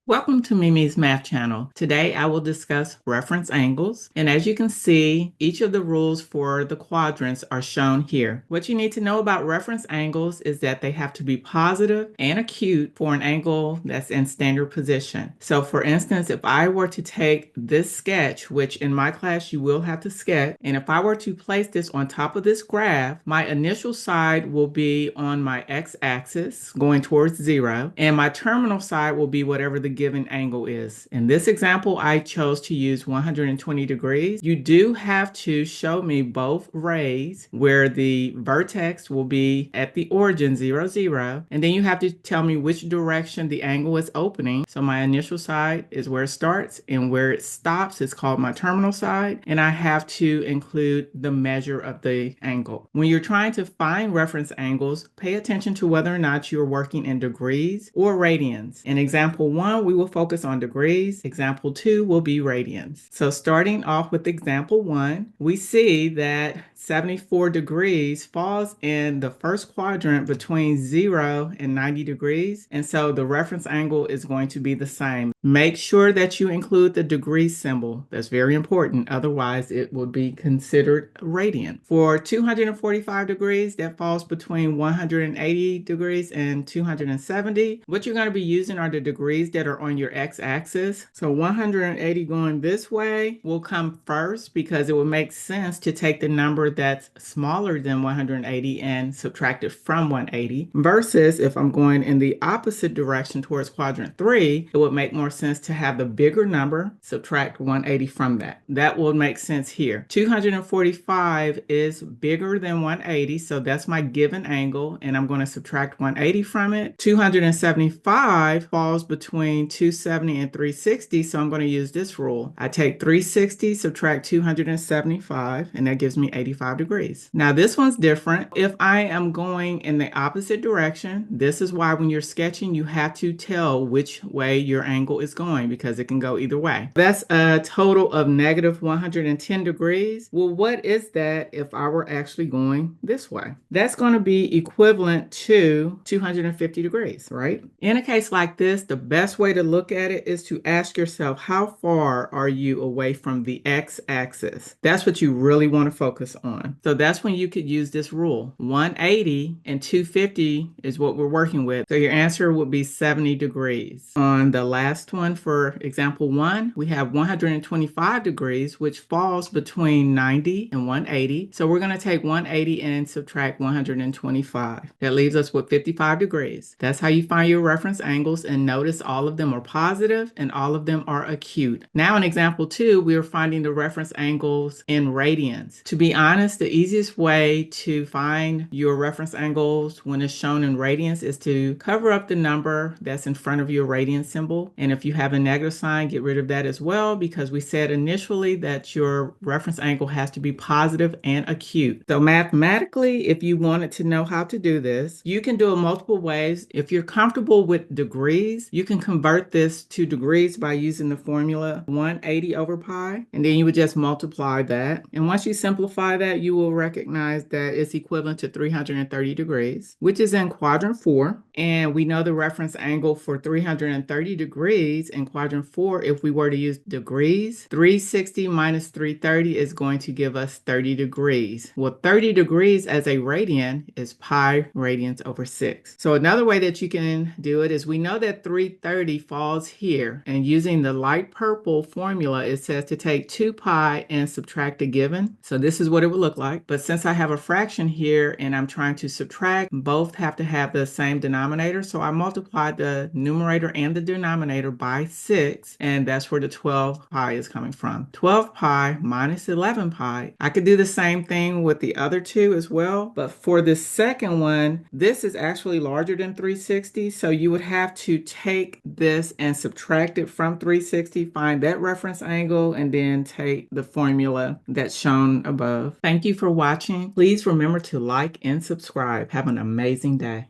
Welcome to Mimi's Math Channel. Today I will discuss reference angles, and as you can see, each of the rules for the quadrants are shown here. What you need to know about reference angles is that they have to be positive and acute for an angle that's in standard position. So for instance, if I were to take this sketch, which in my class you will have to sketch, and if I were to place this on top of this graph, my initial side will be on my x-axis going towards 0, and my terminal side will be whatever the given angle is. In this example, I chose to use 120 degrees. You do have to show me both rays where the vertex will be at the origin 0, 0, and then you have to tell me which direction the angle is opening. So my initial side is where it starts, and where it stops is called my terminal side, and I have to include the measure of the angle. When you're trying to find reference angles, pay attention to whether or not you're working in degrees or radians. In example 1, we will focus on degrees. Example 2 will be radians. So starting off with example 1, we see that 74 degrees falls in the first quadrant between 0 and 90 degrees. And so the reference angle is going to be the same. Make sure that you include the degree symbol. That's very important. Otherwise, it will be considered radian. For 245 degrees, that falls between 180 degrees and 270. What you're going to be using are the degrees that are on your x-axis. So 180 going this way will come first because it will make sense to take the number that's smaller than 180 and subtract it from 180, versus if I'm going in the opposite direction towards quadrant 3, it would make more sense to have the bigger number, subtract 180 from that. That will make sense here. 245 is bigger than 180, so that's my given angle, and I'm going to subtract 180 from it. 275 falls between 270 and 360, so I'm going to use this rule. I take 360, subtract 275, and that gives me 85 degrees. Now this one's different. If I am going in the opposite direction, this is why when you're sketching, you have to tell which way your angle is going, because it can go either way. That's a total of negative 110 degrees. Well, what is that if I were actually going this way? That's going to be equivalent to 250 degrees, right? In a case like this, the best way to look at it is to ask yourself, how far are you away from the x-axis? That's what you really want to focus on. So that's when you could use this rule. 180 and 250 is what we're working with. So your answer would be 70 degrees. On the last one for example 1, we have 125 degrees, which falls between 90 and 180. So we're going to take 180 and subtract 125. That leaves us with 55 degrees. That's how you find your reference angles, and notice all of them are positive and all of them are acute. Now in example 2, we are finding the reference angles in radians. To be honest, the easiest way to find your reference angles when it's shown in radians is to cover up the number that's in front of your radian symbol. And if you have a negative sign, get rid of that as well, because we said initially that your reference angle has to be positive and acute. So mathematically, if you wanted to know how to do this, you can do it multiple ways. If you're comfortable with degrees, you can convert this to degrees by using the formula 180 over pi, and then you would just multiply that. And once you simplify that, you will recognize that it's equivalent to 330 degrees, which is in quadrant 4. And we know the reference angle for 330 degrees in quadrant 4, if we were to use degrees, 360 minus 330 is going to give us 30 degrees. Well, 30 degrees as a radian is pi radians over 6. So another way that you can do it is, we know that 330 falls here, and using the light purple formula, it says to take 2 pi and subtract the given. So this is what it would look like. But since I have a fraction here and I'm trying to subtract, both have to have the same denominator. So I multiply the numerator and the denominator by 6, and that's where the 12 pi is coming from. 12 pi minus 11 pi. I could do the same thing with the other two as well, but for the second one, this is actually larger than 360, so you would have to take this and subtract it from 360, find that reference angle, and then take the formula that's shown above. Thank you for watching. Please remember to like and subscribe. Have an amazing day.